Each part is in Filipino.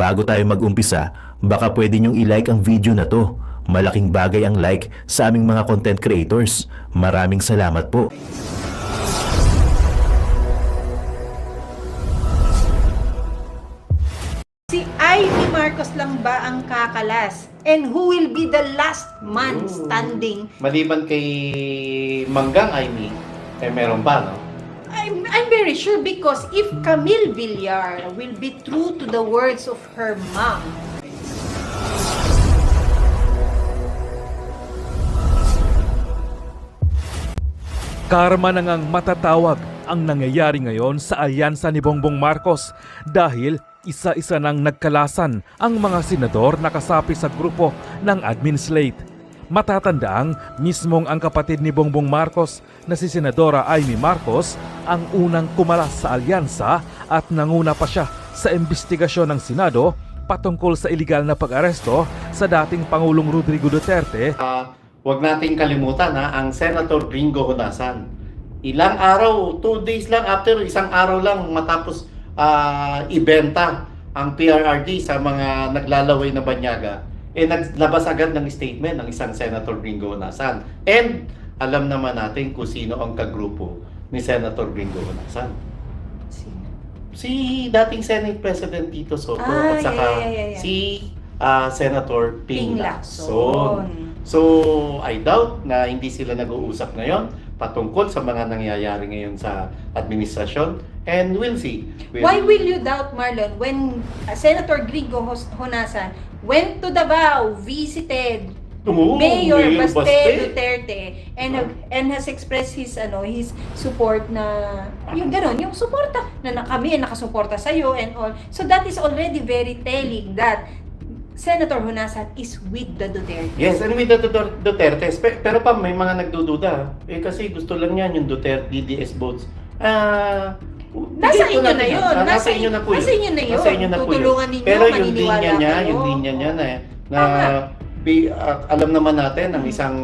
Bago tayo mag-umpisa, baka pwede nyong i-like ang video na to. Malaking bagay ang like sa aming mga content creators. Maraming salamat po. Si Ivy Marcos lang ba ang kakalas? And who will be the last man standing? Maliban kay Manggang Aimee, meron pa, no? I'm very sure because if Camille Villar will be true to the words of her mom, Karma na ngang matatawag ang nangyayari ngayon sa alyansa ni Bongbong Marcos dahil isa-isa nang nagkalasan ang mga senador na kasapi sa grupo ng admin slate. Matatandaang mismong ang kapatid ni Bongbong Marcos na si Senadora Amy Marcos ang unang kumalas sa alyansa at nanguna pa siya sa investigasyon ng Senado patungkol sa iligal na pag-aresto sa dating Pangulong Rodrigo Duterte. Huwag nating kalimutan ang Senator Gringo Honasan. Ilang araw, 2 days lang after, isang araw lang matapos ibenta ang PRRD sa mga naglalaway na banyaga, naglabas agad ng statement ng isang Senator Gringo Honasan. And alam naman natin kung sino ang kagrupo ni Senator Gringo Honasan. Si dating Senate President Tito Soto at saka si Senator Ping Lacson. So, I doubt na hindi sila nag-uusap ngayon patungkol sa mga nangyayari ngayon sa administrasyon. And we'll see. why will you doubt, Marlon, when Senator Gringo Honasan went to Davao, visited Mayor Baste Duterte and has expressed his support na yung gano'n, yung suporta na kami nakasuporta sa iyo and all. So that is already very telling that Senator Honasan is with the Duterte. Yes, and with the Duterte. Pero pa may mga nagdududa. Kasi gusto lang yan yung Duterte DDS votes. Nasa inyo na yun. Nasa inyo na po yun. Nasa inyo na yun. Nasa inyo na po yun. Tutulungan ninyo, Pero yung maniniwala linya niya, kayo. yung linya niya na alam naman natin ang isang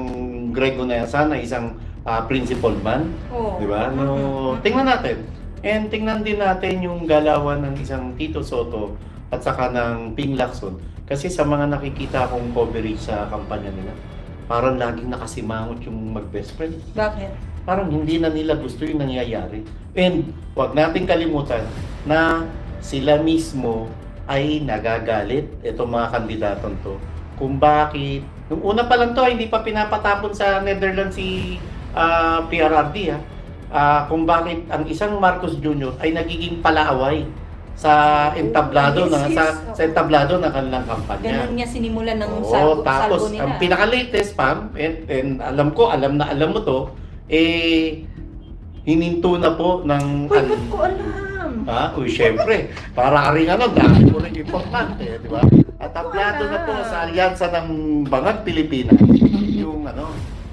Greg Honasan na isang principal man. Oo. Di ba? No, tingnan natin. And tingnan din natin yung galawan ng isang Tito Soto at saka ng Ping Lacson. Kasi sa mga nakikita kong coverage sa kampanya nila, parang laging nakasimangot yung mag-best friend. Bakit? Parang hindi na nila gusto yung nangyayari. And wag nating kalimutan na sila mismo ay nagagalit, itong mga kandidatong to, kung bakit, nung una pa lang to, hindi pa pinapatapon sa Netherlands si PRRD, kung bakit ang isang Marcos Jr. ay nagiging palaaway sa entablado sa entablado ng kanilang kampanya. Ganun niya sinimulan ng tapos salbo nila. ang pinaka-latest, Pam, and alam mo to, hininto na po ng Uy, ba't ko alam? syempre, para rin dahil po rin importante, di ba? At tablado na po sa alyansa ng Bangag Pilipinas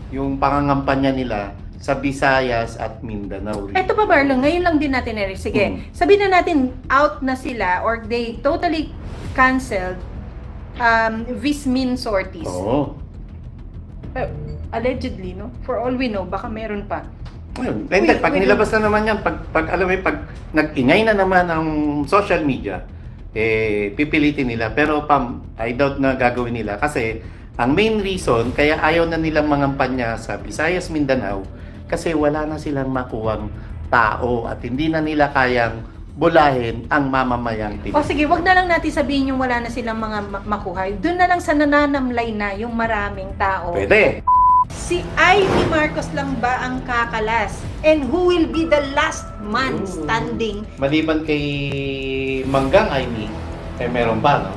yung pangangampanya nila sa Visayas at Mindanao. Eto pa, Marlon, ngayon lang din natin sige, sabihin na natin out na sila or they totally canceled Vismin sorties. Oo. Allegedly, no? For all we know, baka meron pa. Pag nilabas na naman yan, pag nag-ingay na naman ang social media, pipilitin nila. Pero I doubt na gagawin nila kasi ang main reason kaya ayaw na nilang mangampanya sa Visayas, Mindanao kasi wala na silang makuwang tao at hindi na nila kayang bulahin ang mamamayang Pilipino. O sige, wag na lang natin sabihin yung wala na silang mga makuhay. Doon na lang sa nananamlay na yung maraming tao. Pwede. Si Ivy Marcos lang ba ang kakalas? And who will be the last man standing? Maliban kay Manggang Aimee, meron pa, no?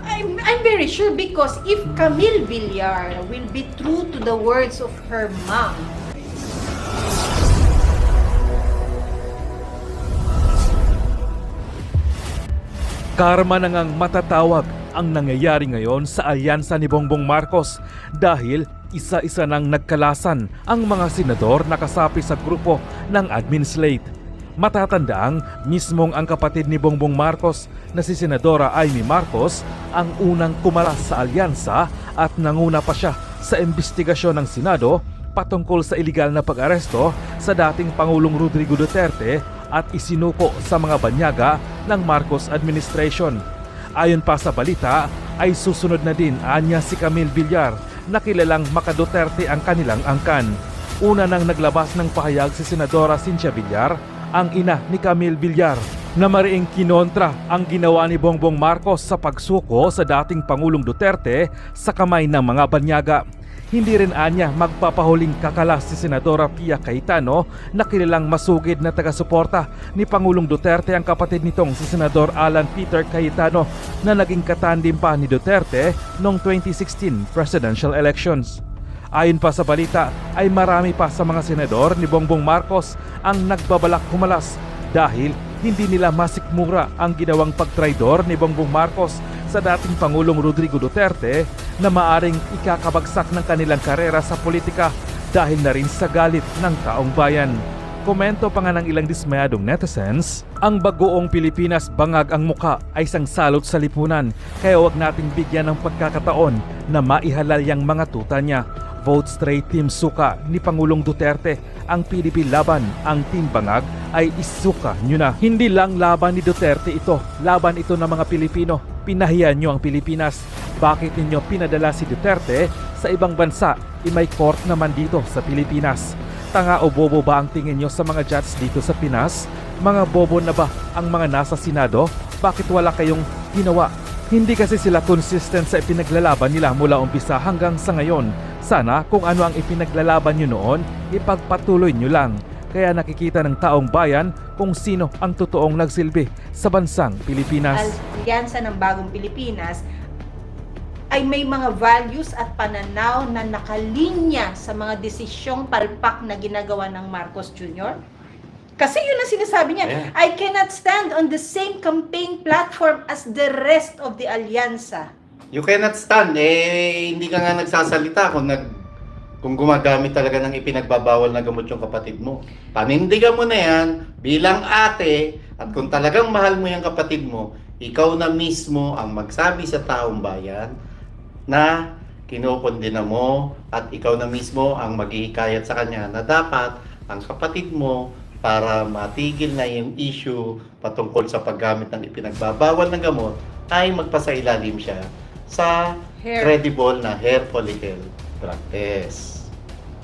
I'm very sure because if Camille Villar will be true to the words of her mom, Karma na ngang matatawag ang nangyayari ngayon sa alyansa ni Bongbong Marcos dahil isa-isa nang nagkalasan ang mga senador na kasapi sa grupo ng admin slate. Matatandaang mismong ang kapatid ni Bongbong Marcos na si Senadora Amy Marcos ang unang kumalas sa alyansa at nanguna pa siya sa investigasyon ng Senado patungkol sa iligal na pag-aresto sa dating Pangulong Rodrigo Duterte at isinuko sa mga banyaga ng Marcos administration. Ayon pa sa balita, ay susunod na din anya si Camille Villar na kilalang maka-Duterte ang kanilang angkan. Una nang naglabas ng pahayag si Senadora Cynthia Villar, ang ina ni Camille Villar, na mariing kinontra ang ginawa ni Bongbong Marcos sa pagsuko sa dating Pangulong Duterte sa kamay ng mga banyaga. Hindi rin anya magpapahuling kakalas si Senadora Pia Cayetano na kilalang masugid na taga-suporta ni Pangulong Duterte ang kapatid nitong si Senador Alan Peter Cayetano na naging katandim pa ni Duterte noong 2016 presidential elections. Ayon pa sa balita ay marami pa sa mga senador ni Bongbong Marcos ang nagbabalak humalas dahil hindi nila masikmura ang ginawang pagtraidor ni Bongbong Marcos sa dating Pangulong Rodrigo Duterte na maaring ikakabagsak ng kanilang karera sa politika dahil na rin sa galit ng taong bayan. Komento pa nga ng ilang dismayadong netizens, ang bagoong Pilipinas bangag ang muka ay isang salot sa lipunan kaya wag nating bigyan ng pagkakataon na maihalal yang mga tuta niya. Vote straight Team Suka ni Pangulong Duterte. Ang PDP laban, ang Team Bangag ay isuka nyo na. Hindi lang laban ni Duterte ito, laban ito ng mga Pilipino. Pinahiya nyo ang Pilipinas. Bakit ninyo pinadala si Duterte sa ibang bansa? May court naman dito sa Pilipinas. Tanga o bobo ba ang tingin nyo sa mga judge dito sa Pinas? Mga bobo na ba ang mga nasa Senado? Bakit wala kayong ginawa? Hindi kasi sila consistent sa ipinaglalaban nila mula umpisa hanggang sa ngayon. Sana kung ano ang ipinaglalaban nyo noon, ipagpatuloy nyo lang. Kaya nakikita ng taong bayan kung sino ang totoong nagsilbi sa bansang Pilipinas. Alyansa ng Bagong Pilipinas ay may mga values at pananaw na nakalinya sa mga desisyong palpak na ginagawa ng Marcos Jr. Kasi yun ang sinasabi niya, Yeah. I cannot stand on the same campaign platform as the rest of the alyansa. You cannot stand, hindi ka nga nagsasalita kung gumagamit talaga ng ipinagbabawal na gamot yung kapatid mo. Panindigan mo na yan bilang ate, at kung talagang mahal mo yung kapatid mo, ikaw na mismo ang magsabi sa taong bayan na kinukondena mo, at ikaw na mismo ang maghihikayat sa kanya na dapat ang kapatid mo, para matigil na yung issue patungkol sa paggamit ng ipinagbabawal ng gamot, ay magpasailalim siya sa credible na hair follicle drug test.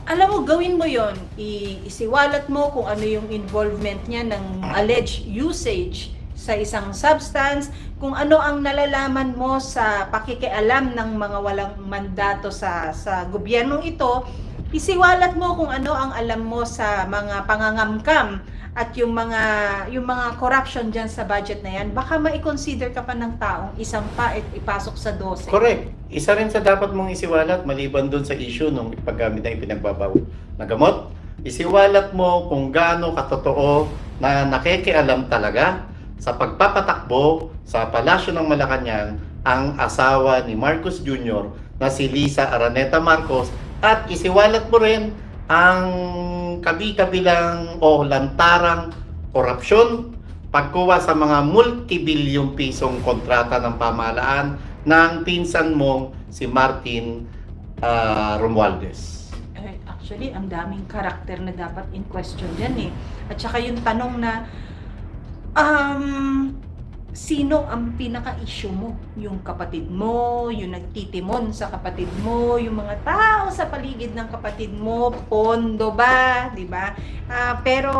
Alam mo, gawin mo yon, isiwalat mo kung ano yung involvement niya ng alleged usage sa isang substance, kung ano ang nalalaman mo sa pakikialam ng mga walang mandato sa gobyernong ito. Isiwalat mo kung ano ang alam mo sa mga pangangamkam at yung mga corruption dyan sa budget na yan. Baka ma-consider ka pa ng taong isang pa at ipasok sa 12. Correct. Isa rin sa dapat mong isiwalat maliban dun sa issue ng paggamit ng ipinagbabawal na gamot. Isiwalat mo kung gaano katotoo na nakikialam talaga sa pagpapatakbo sa Palasyo ng Malacanang ang asawa ni Marcos Jr. na si Lisa Araneta Marcos. At isiwalat mo rin ang kabi-kabilang o lantarang korupsyon, pagkuha sa mga multi-bilyong pisong kontrata ng pamahalaan ng pinsan mong si Martin Romualdez. Actually, ang daming karakter na dapat in question dyan eh. At saka yung tanong na, sino ang pinaka-issue mo? Yung kapatid mo, yung nagtitimon sa kapatid mo, yung mga tao sa paligid ng kapatid mo, pondo ba, di ba? Pero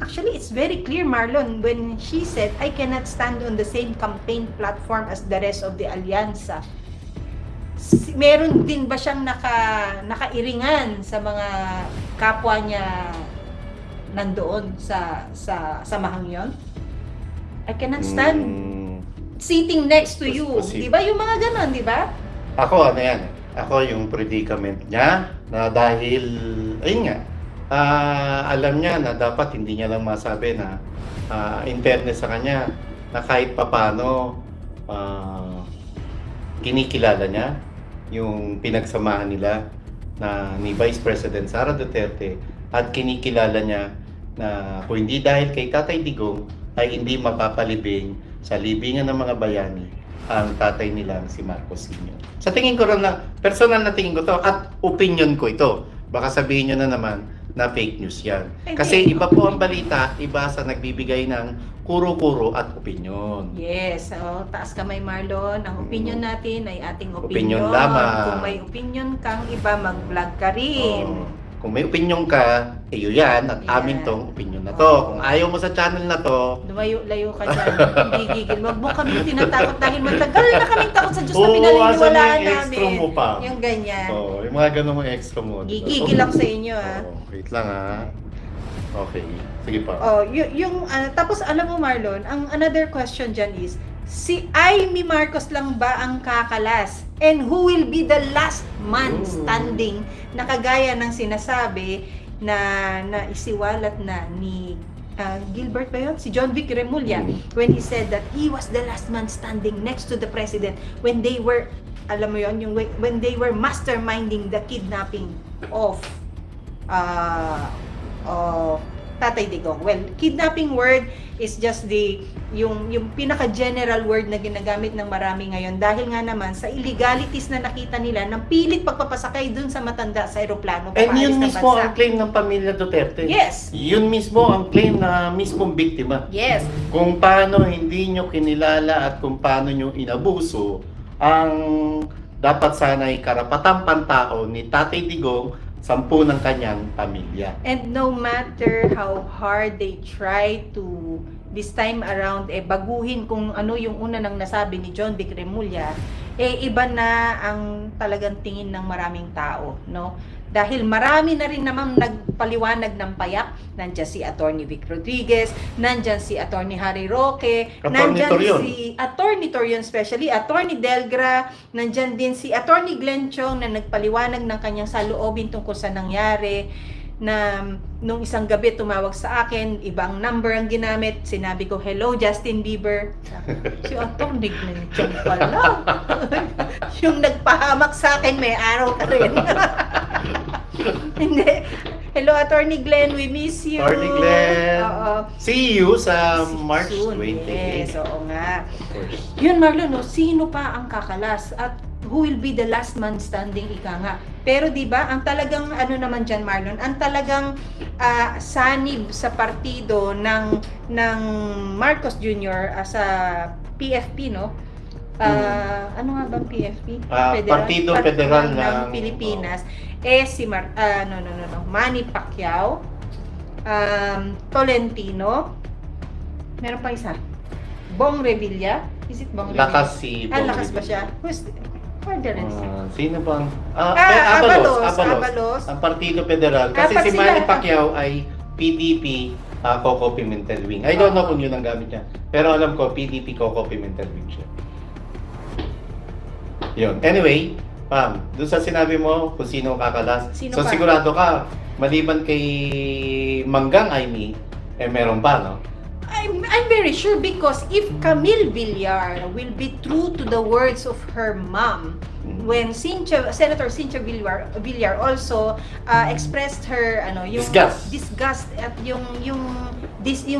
actually it's very clear, Marlon, when she said, I cannot stand on the same campaign platform as the rest of the alyansa. Meron din ba siyang nakairingan sa mga kapwa niya nandoon sa samahang yon? I cannot stand sitting next to you. Di ba? Yung mga ganon, di ba? Ako, Ako yung predicament niya na dahil, ayun nga, alam niya na dapat hindi niya lang masabi na in fairness sa kanya na kahit papano kinikilala niya yung pinagsamahan nila na ni Vice President Sara Duterte, at kinikilala niya na kung hindi dahil kay Tatay Digong ay hindi mapapalibing sa libingan ng mga bayani ang tatay nilang si Marcos Sr. Sa tingin ko rin na, personal na tingin ko to at opinion ko ito. Baka sabihin nyo na naman na fake news yan. Hindi. Kasi iba po ang balita, iba sa nagbibigay ng kuro-kuro at opinion. Yes, so taas kamay Marlon. Ang opinion natin ay ating Opinion opinion. lamang. Kung may opinion kang iba, mag-vlog ka rin. Oo. Kung may opinion ka, iyo yan, at Yan. amin tong opinion na to. Oo. Kung ayaw mo sa channel na to, Lumayo-layo ka dyan. Hindi gigil. Wag mo kami tinatakot dahil matagal na kaming takot sa Diyos na asan pinaniniwalaan yung extra namin. mo pa? Yung ganyan. Oo, yung mga ganun mo extra mo. diba? Gigigil ako sa inyo ah. Oo, wait lang ah. Okay, sige pa. Oh, yung tapos alam mo Marlon, ang another question dyan is, si Amy Marcos lang ba ang kakalas? And who will be the last man standing na kagaya ng sinasabi na isiwalat na ni Gilbert ba yun? Si John Vic Remulla when he said that he was the last man standing next to the president when they were, alam mo yun, yung when they were masterminding the kidnapping of Tatay Digong. Well, kidnapping word is just yung pinaka-general word na ginagamit ng marami ngayon dahil nga naman sa illegalities na nakita nila ng pilit pagpapasakay dun sa matanda sa eroplano. And yun papaalis ng mismo bansa. ang claim ng pamilya Duterte. Yes. Yun mismo ang claim na mismong biktima. Yes. Kung paano hindi nyo kinilala at kung paano nyo inabuso ang dapat sana'y karapatang pantao ni Tatay Digong, 10 ng kanyang pamilya. And no matter how hard they try to this time around baguhin kung ano yung una nang nasabi ni John Vic Remulla, iba na ang talagang tingin ng maraming tao, no? Dahil marami na rin namang nagpaliwanag ng payak. Nandiyan si Attorney Vic Rodriguez, nandiyan si Attorney Harry Roque, Attorney nandiyan Torion. si Attorney Torion especially, Attorney Delgra, nandiyan din si Attorney Glenn Chong na nagpaliwanag ng kanyang saloobin tungkol sa nangyari, na nung isang gabi tumawag sa akin, ibang number ang ginamit, sinabi ko, hello Justin Bieber. Si Attorney Glenn Chong pala. Yung nagpahamak sa akin, may araw ka rin. Hindi. Hello Attorney Glenn, we miss you. Attorney Glenn. Oo. See you sa March Soon, 28. yes, oo nga. Of course. Yun Marlon, no, sino pa ang kakalas at who will be the last man standing, ika nga. Pero 'di ba, ang talagang ano naman diyan Marlon, ang talagang sanib sa partido ng Marcos Jr. Sa PFP, no? Ano nga ba PFP? Partido Federal ng ng Pilipinas si Manny Pacquiao, Tolentino, meron pa isa, Bong Revilla. Is it Bong Revilla? Lakas si Bong Lakas ba Revilla. siya? Who's the rest? Sino bang? Abalos. Ang Partido Federal. Kasi Apat si sila. Manny Pacquiao ay PDP Coco Pimentel Wing. I don't know kung yun ang gamit niya. Pero alam ko, PDP Coco Pimentel Wing siya. Yun. Anyway, Pam, doon sa sinabi mo kung sino ang kakalas. Sino so pa? sigurado ka, maliban kay Manggang Amy, meron pa, no? I'm very sure because if Camille Villar will be true to the words of her mom, when Senator Cynthia Villar also expressed her yung disgust at yung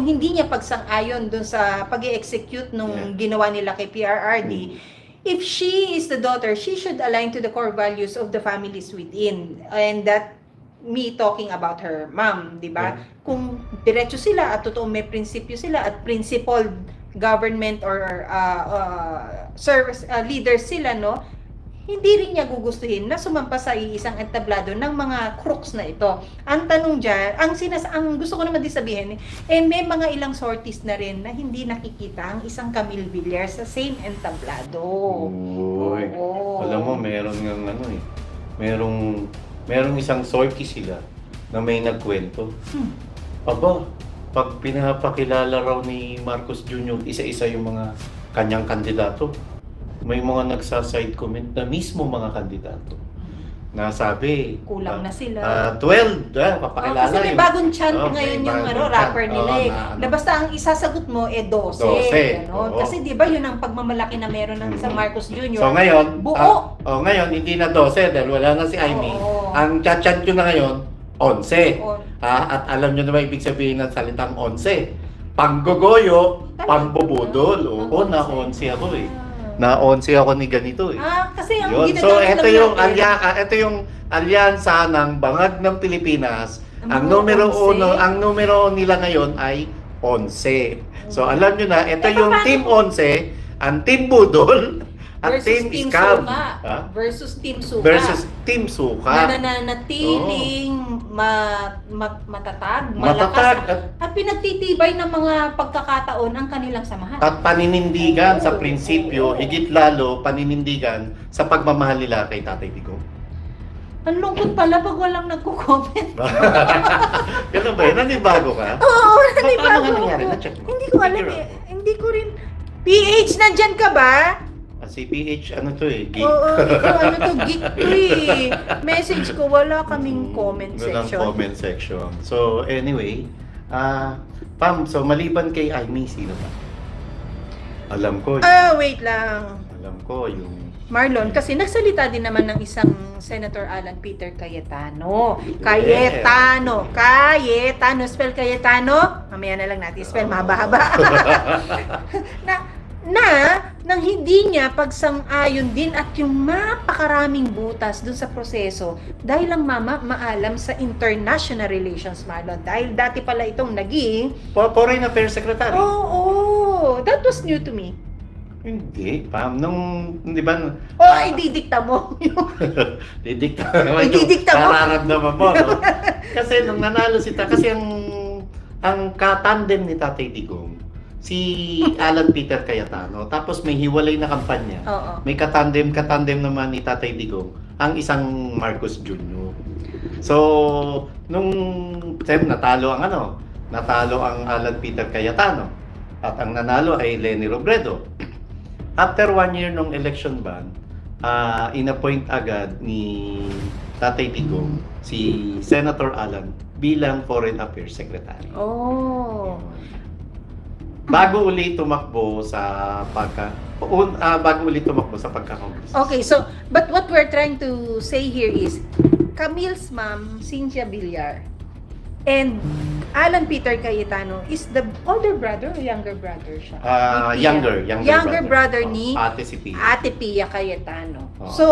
hindi niya pagsang-ayon dun sa pag-execute nung ginawa nila kay PRRD. If she is the daughter, she should align to the core values of the families within, and that me talking about her mom, di ba? Kung diretso sila at totoo may prinsipyo sila at principled government or service leaders sila, no? Hindi rin niya gugustuhin na sumampa sa iisang entablado ng mga crooks na ito. Ang tanong diyan, ang gusto ko naman din sabihin, may mga ilang sorties na rin na hindi nakikita ang isang Camille Villar sa same entablado. Uy. Oo. Alam mo, meron ng merong isang sortie sila na may nagkwento. Aba, pag pinapakilala raw ni Marcos Jr., isa-isa yung mga kanyang kandidato, may mga nagsaside comment na mismo mga kandidato na sabi Kulang na sila. 12, papakilala kasi may yun. bagong chant Okay, ngayon yung bagong rapper chant. nila Oo, na basta ang isasagot mo 12. 12, Ganon. oo. Kasi di ba yun ang pagmamalaki na meron ng sa Marcos Jr. So ngayon, buo. ngayon hindi na 12 dahil wala na si Amy. Oo. Ang chant ko na ngayon 11. Oo. At alam niyo na ba ibig sabihin ng salitang 11? Panggogoyo, pambubudol. Oo, na 11 ako eh. Na 11 ako ni ganito eh. Kasi ang Yun. ginagamit So ito lang yung natin. ito yung alyansa ng Bangag ng Pilipinas Ang Mga numero 11? uno, ang numero nila ngayon ay 11. So alam nyo na, ito Eh, yung paano Team kung- 11, ang Team Budol, at versus Team Scam. Suka. Ha? Versus Team Suka. Versus Team Suka. Na nananatiling matatag, Matatag malakas, at pinagtitibay ng mga pagkakataon ang kanilang samahan. At paninindigan sa prinsipyo, higit lalo paninindigan sa pagmamahal nila kay Tatay Digong. Ang lungkot pala pag walang nagko-comment. Ganun ba yun? Nanibago ka? Oo, nanibago Paano nga ako. nangyari? Na-check mo? Hindi ko alam eh. Hindi ko rin. PH, nandyan ka ba? Si PH, ano to eh, geek. Oo, ikaw ano to, geek to eh. Message ko, wala kaming comment Walang section. comment section. So, anyway, Pam, so maliban kay Amy, sino ba? Alam ko, Wait lang. alam ko yung... Marlon, kasi nagsalita din naman ng isang Senator Alan Peter Cayetano. Yeah. Cayetano, spell Cayetano. Mamaya na lang natin spell, mahaba-haba. nang hindi niya pagsang-ayon din at yung napakaraming butas dun sa proseso dahil lang maalam sa international relations, Marlon. Dahil dati pala itong naging... Foreign Affairs Secretary. Oo, that was new to me. Hindi, Pam, di ba? Ididikta mo. Didikta. Ididikta mo? Nararamdaman mo, no? Kasi nung nanalo kasi ang katandem ni Tatay Digong, si Alan Peter Cayetano, tapos may hiwalay na kampanya. Oo. May katandem naman ni Tatay Digong, ang isang Marcos Jr. So, nung natalo ang Alan Peter Cayetano, at ang nanalo ay Leni Robredo. After 1 year nung election ban, inappoint agad ni Tatay Digong si Senator Alan bilang Foreign Affairs Secretary. Oh. Bago uli tumakbo sa pagka-Congress. Okay, so, but what we're trying to say here is, Camille's mom, Cynthia Villar, and Alan Peter Cayetano is the older brother or younger brother siya? Ni Pia. Younger brother Oh, ni Ate si Pia. Ate Pia Cayetano. Oh. So,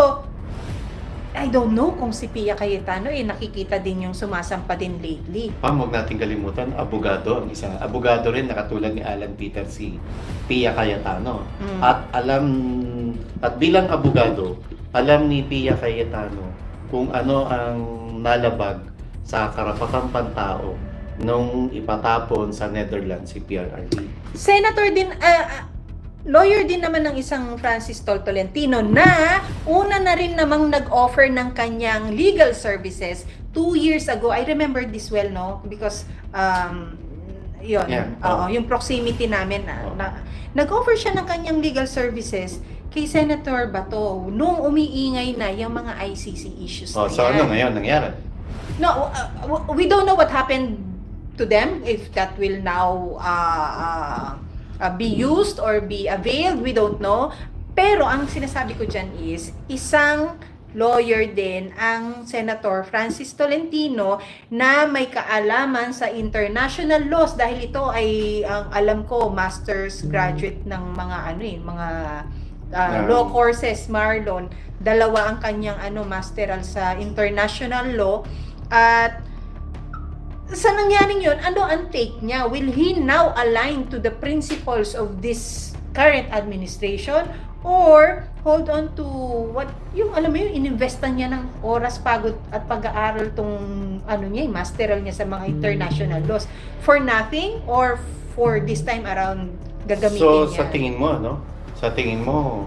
I don't know kung si Pia Cayetano nakikita din yung sumasampa din lately. Huwag natin kalimutan, abogado, ang isang abogado rin na katulad ni Alan Peter si Pia Cayetano. Mm. At bilang abogado, alam ni Pia Cayetano kung ano ang nalabag sa karapatang pantao nung ipatapon sa Netherlands si PRRD. Senator din, lawyer din naman ng isang Francis Tolentino na una na rin namang nag-offer ng kanyang legal services 2 years ago. I remember this well, no? Because, yun, Yeah. yung proximity namin, nag-offer siya ng kanyang legal services kay Senator Bato nung umiingay na yung mga ICC issues na So yan. ano ngayon nangyari? No, we don't know what happened to them, if that will now be used or be availed, we don't know. Pero ang sinasabi ko dyan is, isang lawyer din ang Senator Francis Tolentino na may kaalaman sa international laws dahil ito ay, ang alam ko, master's graduate ng mga law courses, Marlon. Dalawa ang kanyang masteral sa international law. At sa nangyaring yun, ano ang take niya? Will he now align to the principles of this current administration? Or hold on to what, yung alam mo yung ininvestan niya ng oras, pagod at pag-aaral tong masteral niya sa mga international laws for nothing, or for this time around gagamitin So niya? sa tingin mo,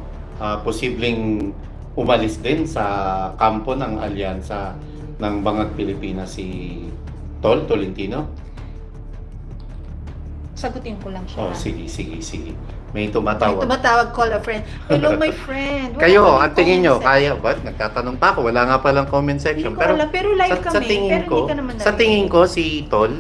posibleng umalis din sa kampo ng alyansa ng Bangag Pilipinas si Tolentino? Sagutin ko lang siya. Sige. May Ay, tumatawag. tumatawag, call a friend. Hello, my friend. Wala Kayo, kaming ang tingin nyo, comment section. kaya ba? Nagtatanong pa ako, wala nga palang comment section. Hindi ko alam, pero live kami. sa tingin pero ko, hindi ka naman sa narinig. tingin ko si Tol,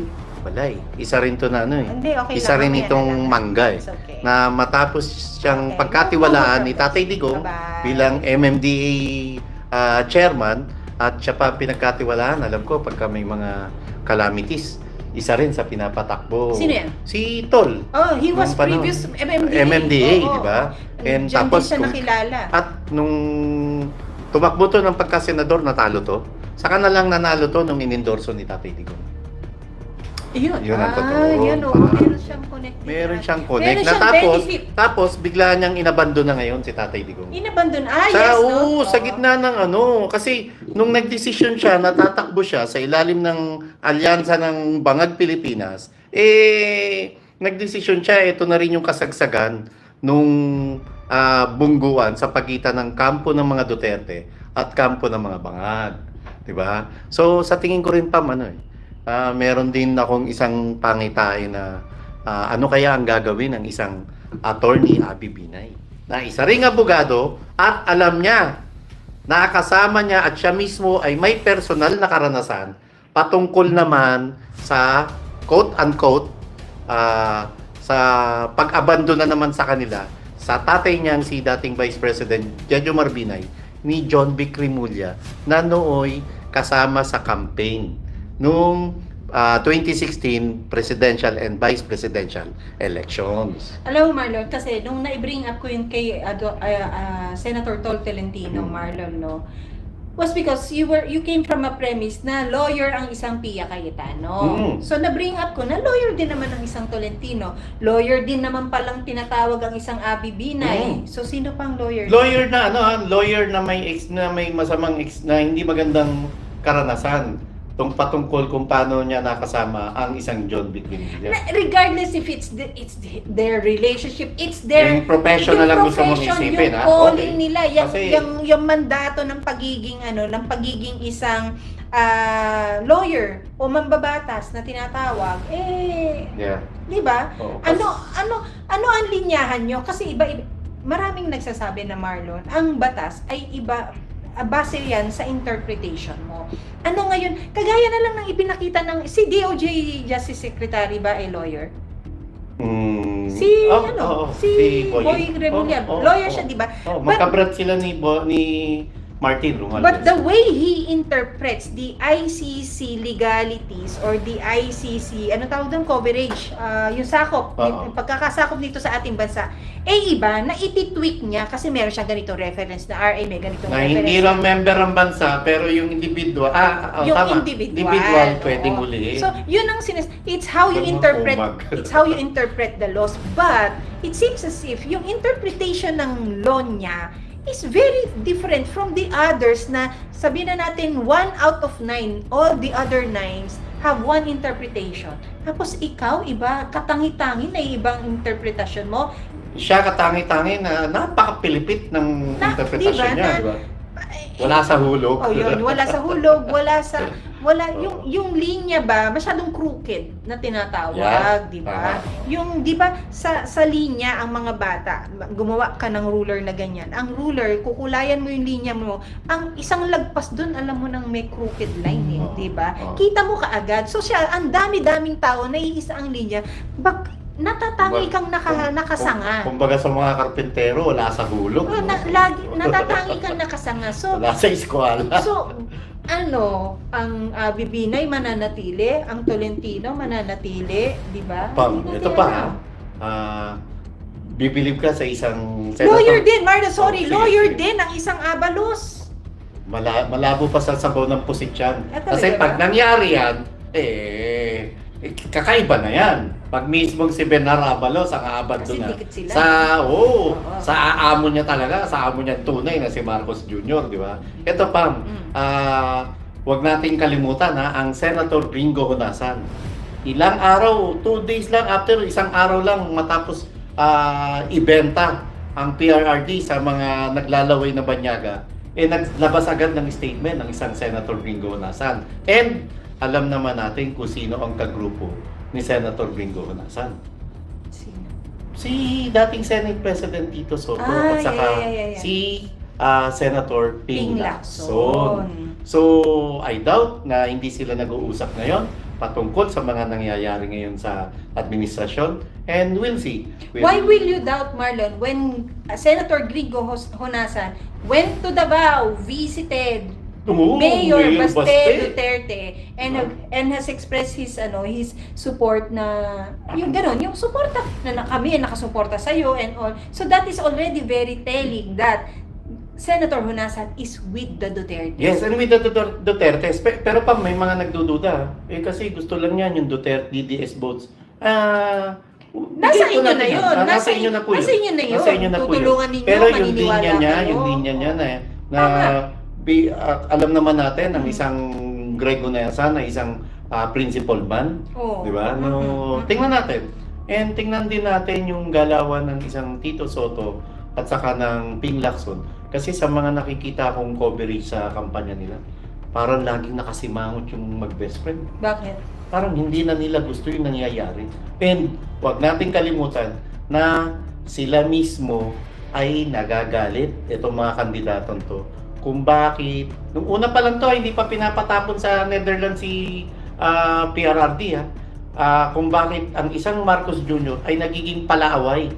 wala eh. Isa rin to na Hindi, okay Isa lang. rin Mamaya itong na lang. mangga eh. It's okay. Na matapos siyang Okay. pagkatiwalaan No ni problem. Tatay Digong Bye-bye. bilang MMDA chairman, at siya pa pinagkatiwalaan, alam ko, pagka may mga calamities, isa rin sa pinapatakbo. Sino yan? Si Tol. Oh, he was Nung panahon. previous MMDA. MMDA, Oo, di ba? oo. And Diyan tapos din siya kung- nakilala. At nung tumakbo to ng pagkasenador, natalo to. Saka na lang nanalo to nung inendorso ni Tatay Digong. Yun. Yun ang totoo. Yun, meron siyang connect. Meron siyang connect Meron na siyang benefit. tapos bigla niyang inabandon na ngayon si Tatay Digong. Inabandon. Sa, Yes, no? sa gitna ng ano, kasi nung nagdesisyon siya, natatakbo siya sa ilalim ng alyansa ng Bangag Pilipinas, nagdesisyon siya, ito na rin yung kasagsagan nung bungguan sa pagitan ng kampo ng mga Duterte at kampo ng mga Bangag. Diba? So, sa tingin ko rin, Pam, meron din akong isang pangitain na ano kaya ang gagawin ng isang attorney, Abby Binay, na isa ring abogado at alam niya, nakasama niya at siya mismo ay may personal na karanasan patungkol naman sa quote-unquote sa pag-abandon na naman sa kanila sa tatay niyang si dating Vice President Jejomar Binay ni John Vic Rimulya na nooy kasama sa campaign nung 2016 presidential and vice presidential elections. Alam mo, Marlon, kasi nung na-bring up ko yun kay Senator Tol Tolentino, Marlon, no, was because you came from a premise na lawyer ang isang Pia Cayetano. So na-bring up ko na lawyer din naman ang isang Tolentino. Lawyer din naman palang tinatawag ang isang Abby Binay. So sino pang lawyer? Lawyer na lawyer na may masamang na hindi magandang karanasan patungkol kung paano niya nakasama ang isang John Vic Rimulya. Regardless if it's their relationship, it's their Yung professional lang gusto mong profession, isipin, yung calling Okay. nila, Kasi- yung mandato ng pagiging isang lawyer o mambabatas na tinatawag, Yeah. 'di ba? Oo, Ano ang linyahan nyo? Kasi iba maraming nagsasabi na, Marlon, ang batas ay iba, base yan sa interpretation mo. Ano ngayon, kagaya na lang ng ipinakita ng si DOJ Justice Secretary ba ay lawyer? Si Boy Rimulya, lawyer siya, di ba? Magkabrat sila ni Martin Romualdez. But the way he interprets the ICC legalities or the ICC, ano tawag doon, coverage, yung sakop, yung pagkakasakop dito sa ating bansa, iba na ititweak niya kasi meron siyang ganitong reference na RA, may ganitong na reference. hindi lang member ng bansa, pero yung individual, Yung tama. individual Pwedeng oo. hulihin. So, yun ang it's how you interpret the laws. But it seems as if yung interpretation ng law niya is very different from the others na sabihin na natin 1 out of 9, all the other 9s have one interpretation. Tapos ikaw, iba, katangi-tangi na ibang interpretasyon mo. Siya katangi-tangi na napaka-pilipit ng interpretasyon diba, niya, di ba? Wala sa hulog. Oh, yun, wala sa hulog, yung linya ba masyadong crooked na tinatawag, di ba? Yung di ba sa linya ang mga bata, gumawa ka ng ruler na ganyan. Ang ruler, kukulayan mo yung linya mo. Ang isang lagpas doon, alam mo nang may crooked line, di ba? Kita mo kaagad. So siya, ang dami-daming tao, naiisa ang linya. Natatangi kang nakasanga. Kumbaga sa mga karpentero, wala sa hulog. Lagi natatangi kang nakasanga. So wala sa eskwela. So, ang Abby Binay mananatili, ang Tolentino mananatili, di ba? Pam, Hindi ito natin pa alam. bibilib ka sa isang Lawyer din, Marla, sorry, sige, lawyer sige. din ang isang Abalos. Malabo pa sa sabaw ng pusit yan. Kasi Talaga pag ba? nangyari yan, kakaiba na yan. Pag mismong si Benar Abalos ang aabad Kasi doon dikit sila. sa amo niya talaga, sa amo niya tunay na si Marcos Jr., di ba? Ito Pam, wag nating kalimutan ang Senator Gringo Honasan. Ilang araw, 2 days lang after, isang araw lang matapos ibenta ang PRRD sa mga naglalaway na banyaga, naglabas agad ng statement ng isang Senator Gringo Honasan. And alam naman natin kung sino ang kagrupo ni Senator Gringo Honasan. Sino? Si dating Senate President Tito Soto at saka yeah. si Senator Ping Lacson. Lacson. So, I doubt na hindi sila nag-uusap ngayon patungkol sa mga nangyayari ngayon sa administrasyon, and we'll see. Why will you doubt, Marlon, when Senator Gringo Honasan went to Davao, visited Mayor Baste Duterte and has expressed his support na yung yung suporta na kami nakasuporta sa iyo and all. So that is already very telling that Senator Honasan is with the Duterte. Yes, and with the Duterte. Pero pa may mga nagdududa. Kasi gusto lang yan yung Duterte DDS votes. Nasa inyo na yun. Nasa inyo na po yun. Nasa inyo na yun. Nasa inyo na po yun. Tutulungan ninyo, Pero yung maniniwala linya niya, kayo. yung linya niya na alam naman natin ang isang Greg Honasan na isang principal man. Oo. Di ba? No, tingnan natin. And tingnan din natin yung galawan ng isang Tito Soto at saka ng Ping Lacson. Kasi sa mga nakikita kong coverage sa kampanya nila, parang laging nakasimangot yung mag-best friend. Bakit? Parang hindi na nila gusto yung nangyayari. And wag nating kalimutan na sila mismo ay nagagalit, itong mga kandidatong to, kung bakit, nung una pa lang to, hindi pa pinapatapon sa Netherlands si PRRD kung bakit ang isang Marcos Jr. ay nagiging palaaway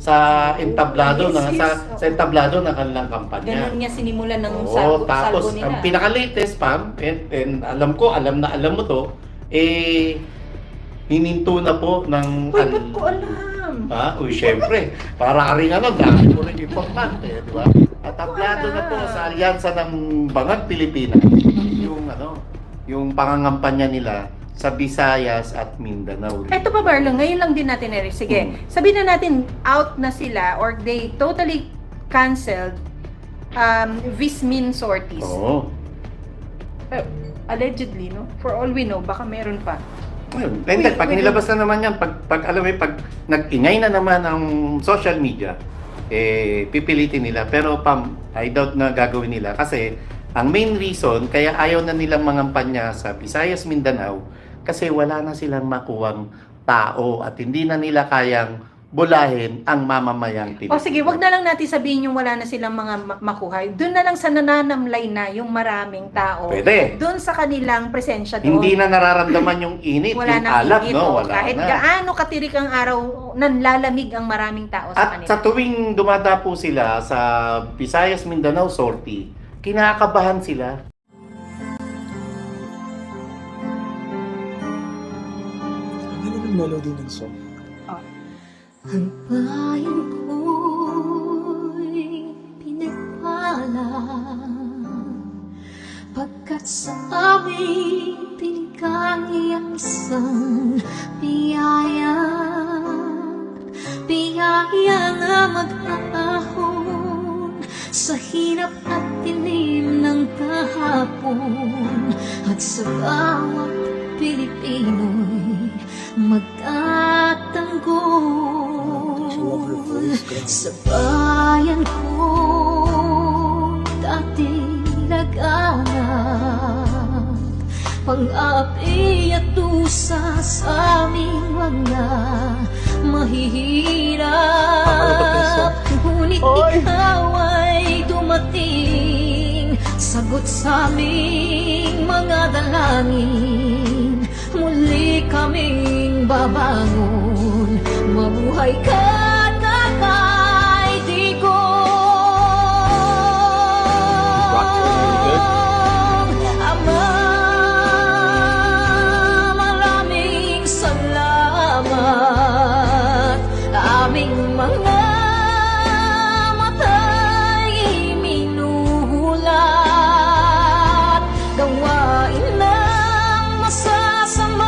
sa entablado sa entablado ng kanilang kampanya. Ganun niya sinimulan ng Oo, salgo tapos nila. ang pinaka-latest, Pam, and alam mo to, hininto na po ng... Uy, ba't ko alam? Uy, syempre, para rin dahil mo rin importante, di ba? At tablado na po sa alyansa ng Bangag Pilipinas, yung pangangampanya nila sa Visayas at Mindanao. Ito pa, Marlon, ngayon lang din natin sige, sabihin na natin out na sila or they totally canceled Vismin sorties. Oo. Allegedly, no? For all we know, baka meron pa. Well, pag nilabas na naman yan, pag nag-ingay na naman ang social media, pipilitin nila. Pero I doubt na gagawin nila kasi ang main reason kaya ayaw na nilang mangampanya sa Visayas, Mindanao kasi wala na silang makuwang tao at hindi na nila kayang bulahin ang mamamayang Pilipino. O sige, wag na lang natin sabihin yung wala na silang mga makuhay. Doon na lang sa nananamlay na yung maraming tao. Pwede. Doon sa kanilang presensya doon. Hindi na nararamdaman yung init, wala yung nang alab, init, no? o Wala kahit na. gaano katirik ang araw, nanlalamig ang maraming tao sa At kanila. sa tuwing dumadapo sila sa Visayas, Mindanao sortie, kinakabahan sila. Ano yung melody ng song? Ang bayan ko'y pinagpala pagkat sa aming pinigay ang isang biyaya na mag-aahon sa hirap at dilim ng kahapon at sa bawat Pilipino'y magtatanggol sa bayan ko dati laganap pang-api at tusa sa aming mga mahihirap ngunit ikaw ay dumating sagot sa aming mga dalangin muli kaming babangon mabuhay ka Tatay Digong Ama maraming salamat aming mga mata'y minuhulat gawain ng masasamay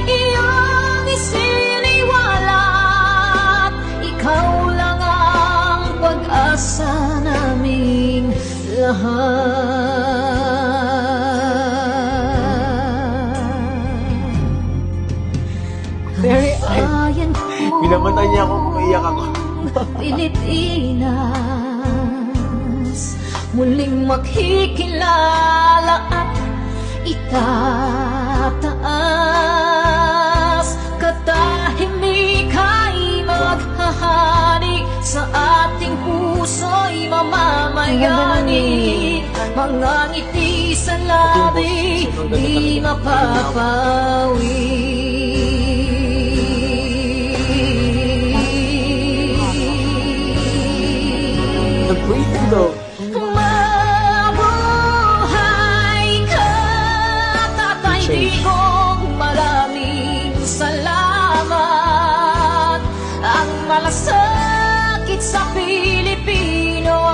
iyong isiniwalat ikaw lang ang pag-asa naming lahat. Very Bayan ko Binamatay niya ako kung iyak ako. Pilipinas muling makikilala at itataas katahimik ay maghahari sa ating puso'y mamamayani mga ngiti sa labi di mapapawi The breathing though. Mabuhay ka, Tatay Digong, maraming salamat. Ang malasakit sa Pilipino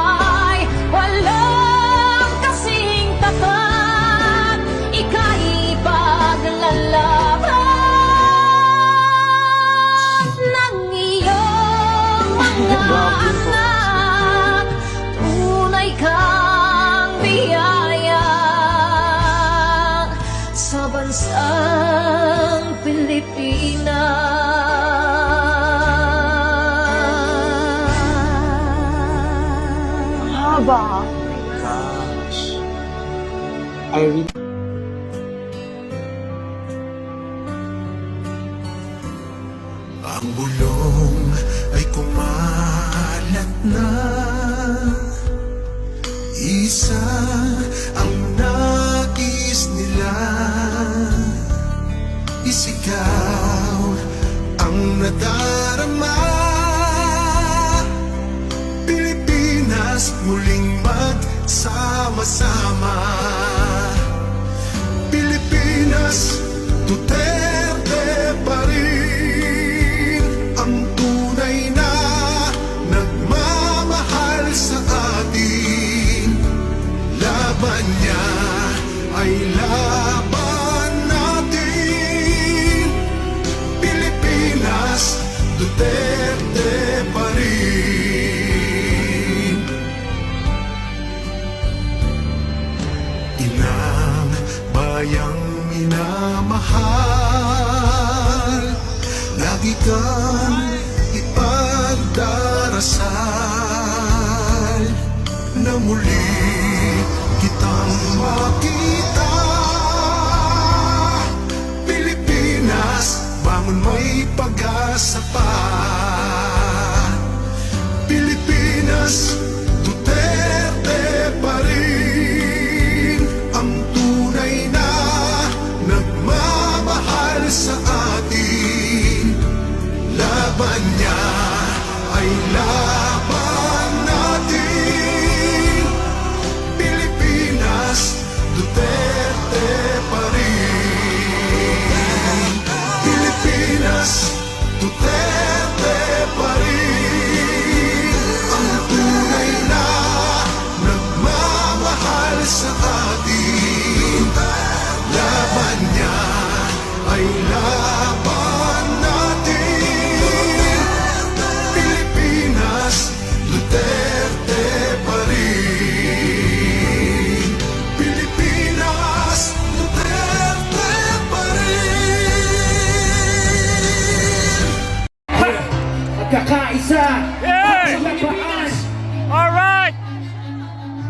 sa bansang Pilipinas. Haba. Gosh. I really... Ang bulong ay kumalat na. Isa ang nais nila. Isigaw ang nadarama. Pilipinas muling magsama-sama. Pilipinas, Duterte pa rin ang tunay na nagmamahal sa atin. Laban niya ay laban natin. Pilipinas, Duterte pa rin. Inang bayang minamahal, lagi kang ipagdarasal na muli kitang makita. Pilipinas, bangon may pag-asa pa. Pilipinas, Duterte pa rin ang tunay na nagmamahal sa atin. Laban niya ay laban natin. Pilipinas, Duterte pa rin. Pilipinas, Duterte pa rin ang tunay na nagmamahal sa atin. Laban niya ay laban natin. Pilipinas, Duterte pa rin. Pilipinas, Duterte pa rin. Magkakaisa! Sa Pilipinas! Alright!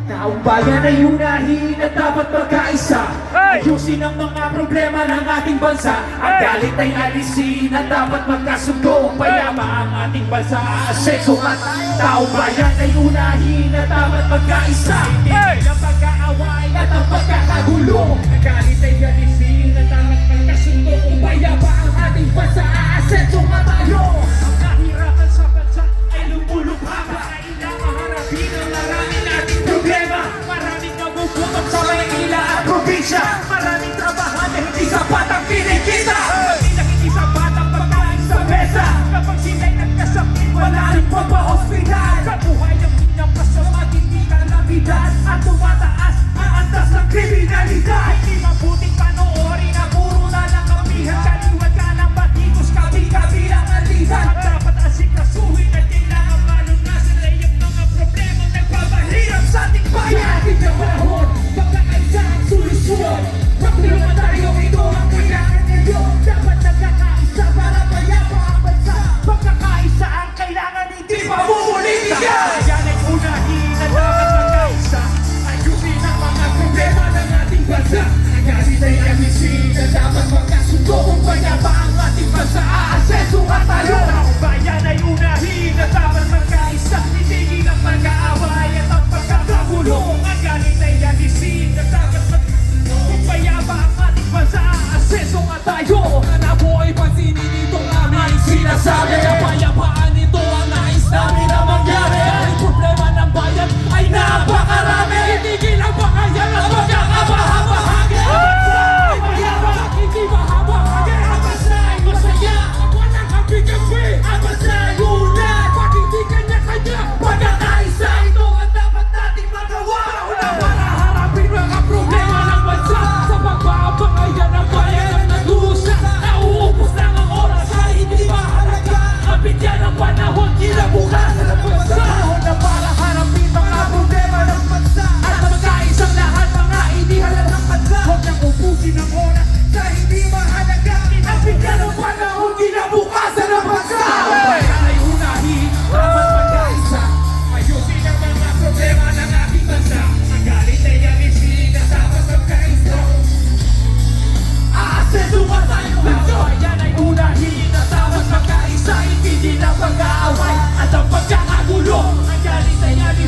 Taong bayan ay unahin at dapat magkaisa. Hey! Ayusin ang mga problema ng ating bansa. Ang Hey! galit ay alisin at dapat magkasundo. Payama ang ating bansa. Asenso at taong bayan ay unahin at dapat magkaisa. Hey! Hindi ang pagkaaway at ang pagkakagulo. Ang galit ay alisin at dapat magkasundo. Payama ang ating bansa. Asenso at tayo. Ang kahirapan sa bansa ay lumulubha. Kailangan harapin ang marami nating problema. Maraming nagugutom sa Maynila at probinsya. Maraming trabahan na hindi sapat ang kinikita. Hindi sapat ang pagkain sa mesa. Kapag sila'y nagkasakit, wala rin pa pa-hospital. Sa buhay ng inyong kasama, hindi ka labidan. At tumataas ang antas ng kriminalidad. Hindi mabuting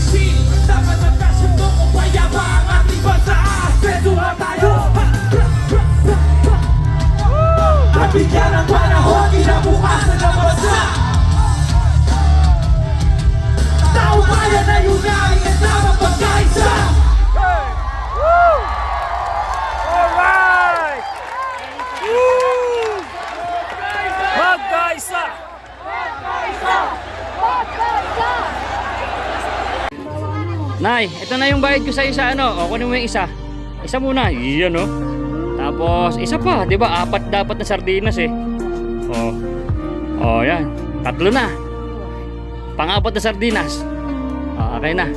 alisin. Dapat magkasundo kung payapa ang ating bansa. Kwentuhan tayo. At bigyan ng panahon, kinabukasan ng bansa. Tao bayan na yunahin at tamang pagkaisa. Magkaisa! Nay, ito na yung bayad ko sa isa, ano? O, kunin mo yung isa. Isa muna, iyan, no? Tapos, isa pa, di ba? 4 dapat na sardinas, eh. O, yan. 3 na. Pang-4 na sardinas. O, okay na.